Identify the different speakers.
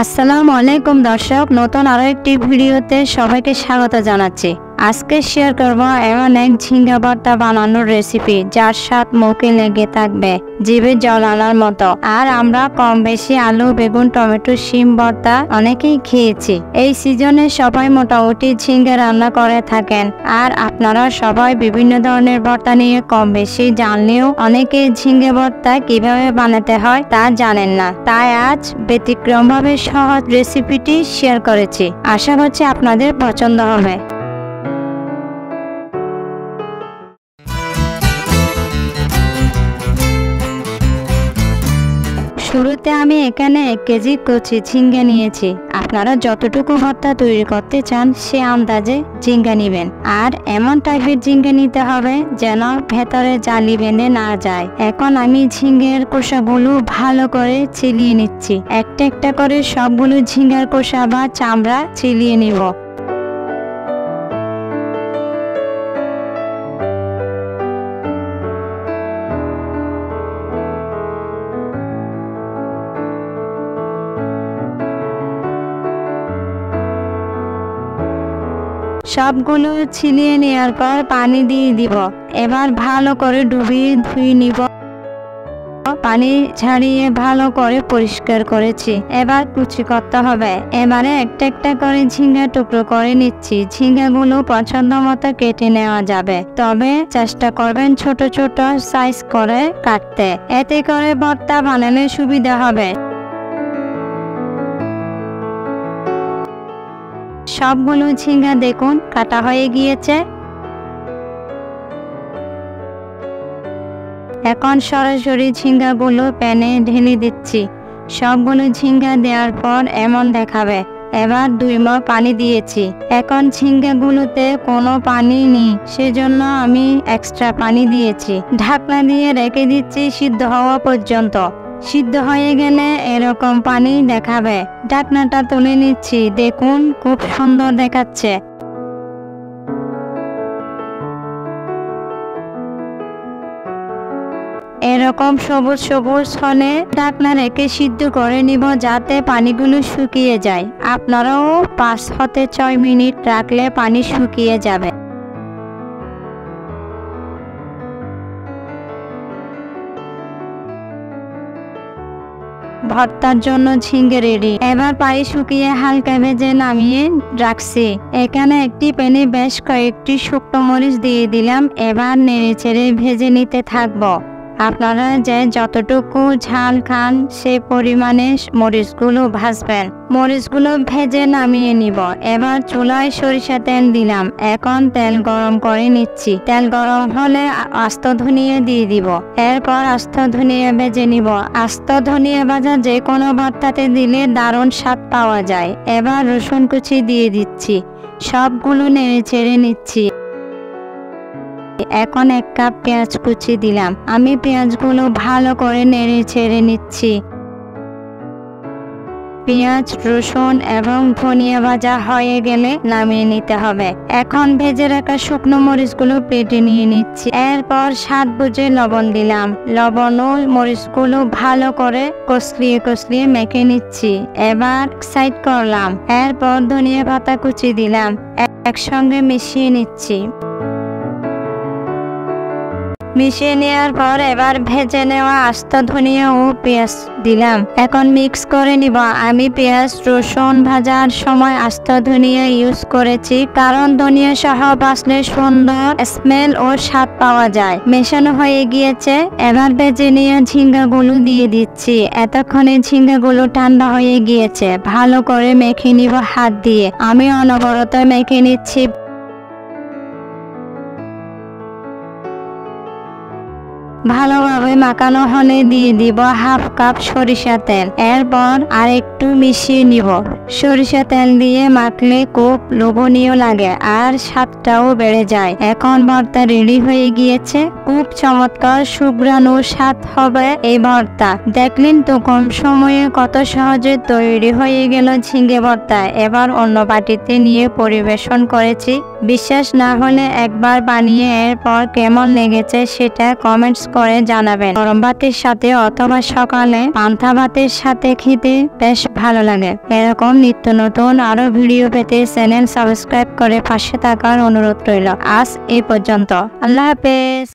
Speaker 1: আসসালামু আলাইকুম দর্শক, নতুন আরো একটি ভিডিওতে সবাইকে স্বাগত জানাচ্ছি। আজকে শেয়ার করব এমন এক ঝিঙ্গা ভর্তা বানানোর রেসিপি যার স্বাদ মুখে লেগে থাকবে, জিভে জল আনার মতো। আর আমরা কম বেশি আলু, বেগুন, টমেটো, শিম ভর্তা অনেকেই খেয়েছি। এই সিজনে সবাই মোটামুটি ঝিঙ্গা রান্না করে থাকেন, আর আপনারা সবাই বিভিন্ন ধরনের ভর্তা নিয়ে কম বেশি জানলেও অনেকে ঝিঙ্গা ভর্তা কিভাবে বানাতে হয় তা জানেন না। তাই আজ ব্যতিক্রমভাবে সহজ রেসিপিটি শেয়ার করেছি। আশা করছি আপনাদের পছন্দ হবে। শুরুতে আমি এখানে 1 কেজি কচি ঝিঙ্গা নিয়েছি। আপনারা যতটুকু ভর্তা তৈরি করতে চান সে আন্দাজে ঝিঙ্গা নেবেন। আর এমন টাইপের ঝিঙ্গা নিতে হবে যেন ভেতরে জালি বেঁধে না যায়। এখন আমি ঝিঙ্গের কোষাগুলো ভালো করে ছিলিয়ে নিচ্ছি। একটা একটা করে সবগুলো ঝিঙ্গার কোষা বা চামড়া ছিলিয়ে নিব। সবগুলো ছিলিয়ে নেওয়ার পর পানি দিয়ে দিব। এবার ভালো করে ডুবিয়ে ধুয়ে নিব। পানি ছাড়িয়ে ভালো করে পরিষ্কার করেছি। এবার কুচি করতে হবে। এবারে একটা একটা করে ঝিঙ্গা টুকরো করে নিচ্ছি। ঝিঙ্গাগুলো পছন্দ মতো কেটে নেওয়া যাবে, তবে চেষ্টা করবেন ছোট ছোট সাইজ করে কাটতে। এতে করে ভর্তা বানালে সুবিধা হবে। সবগুলো ঝিঙ্গা দেখুন কাটা হয়ে গিয়েছে। এখন সরাসরি ঝিঙ্গাগুলো প্যানে ঢেলে দিচ্ছি। সবগুলো ঝিঙ্গা দেওয়ার পর এমন দেখাবে। এবার 2 মগ পানি দিয়েছি। এখন ঝিঙ্গাগুলোতে কোনো পানি নেই, সেজন্য আমি এক্সট্রা পানি দিয়েছি। ঢাকনা দিয়ে রেখে দিচ্ছি সিদ্ধ হওয়া পর্যন্ত। সিদ্ধ হয়ে গেলে এরকম পানি দেখাবে। ঢাকনাটা তুলে নিচ্ছি। দেখুন খুব সুন্দর দেখাচ্ছে। এরকম সবুজ সবুজ হলে ঢাকনা রেখে সিদ্ধ করে নিব, যাতে পানিগুলো শুকিয়ে যায়। আপনারাও 5 থেকে 6 মিনিট রাখলে পানি শুকিয়ে যাবে। ভর্তার জন্য ঝিঙ্গা রেডি। এবার পানি শুকিয়ে হালকা ভেজে নামিয়ে রাখছি। এখানে একটি প্যানে বেশ কয়েকটি শুকনো মরিচ দিয়ে দিলাম। এবার নেড়ে চেড়ে ভেজে নিতে থাকবো। আপনারা যে যতটুকু ঝাল খান সে পরিমাণে মরিচগুলো ভাজবেন। মরিচগুলো ভেজে নামিয়ে নিব। এবার চুলায় সরিষা তেল দিলাম। এখন তেল গরম করে নিচ্ছি। তেল গরম হলে আস্ত ধনিয়া দিয়ে দিব। এরপর আস্ত ধনিয়া ভেজে নিব। আস্ত ধনিয়া ভাজা যে কোনো ভর্তাতে দিলে দারুণ স্বাদ পাওয়া যায়। এবার রসুন কুচি দিয়ে দিচ্ছি। সবগুলো নেড়ে চেড়ে নিচ্ছি। এখন 1 কাপ পেঁয়াজ কুচি দিলাম। আমি পেঁয়াজগুলো ভালো করে নেড়ে ছেড়ে নিচ্ছি। পেঁয়াজ, রসুন এবং ধনিয়া ভাজা হয়ে গেলে নামিয়ে নিতে হবে। এখন ভেজে রাখা শুকনো মরিচগুলো পেটে নিয়ে নিচ্ছি। এরপর স্বাদ বুঝে লবণ দিলাম। লবণ ও মরিচগুলো ভালো করে কষলিয়ে মেখে নিচ্ছি। এবার সাইড করলাম। এরপর ধনিয়া পাতা কুচি দিলাম। একসঙ্গে মিশিয়ে নিচ্ছি। মিশিয়ে নেওয়ার পর এবার ভেজে নেওয়া আস্ত ধনিয়া ও পেঁয়াজ দিলাম। এখন মিক্স করে নিব। আমি পেঁয়াজ রসুন ভাজার সময় আস্ত ধনিয়া ইউজ করেছি, কারণ ধনিয়া সহ বাছলে সুন্দর স্মেল ও স্বাদ পাওয়া যায়। মেশানো হয়ে গিয়েছে। এবার ভেজে নেওয়া ঝিঙ্গাগুলো দিয়ে দিচ্ছি। এতক্ষণে ঝিঙ্গাগুলো ঠান্ডা হয়ে গিয়েছে। ভালো করে মেখে নিব হাত দিয়ে। আমি অনবরত মেখে নিচ্ছি। ভালোভাবে মাখানো হলে দিয়ে দিব 1/2 কাপ সরিষা তেল। এরপর আর একটু মিশিয়ে নিব। সরিষা তেল দিয়ে মাখলে খুব লোভনীয় লাগে আর স্বাদটাও বেড়ে যায়। এখন ভর্তা রেডি হয়ে গিয়েছে। খুব চমৎকার সুঘ্রাণ ও স্বাদ হবে এই ভর্তা। দেখলেন তো কম সময়ে কত সহজে তৈরি হয়ে গেল ঝিঙ্গে ভর্তা। এবার অন্য বাটিতে নিয়ে পরিবেশন করেছি। বিশ্বাস না হলে একবার বানিয়ে এরপর কেমন লেগেছে সেটা কমেন্টস পরে জানাবেন। গরম ভাতের সাথে অথবা সকালে পান্তা ভাতের সাথে খেতে বেশ ভালো লাগে। এরকম নিত্য নতুন আরো ভিডিও পেতে চ্যানেল সাবস্ক্রাইব করে পাশে থাকার অনুরোধ রইল। আজ এই পর্যন্ত। আল্লাহ হাফেজ।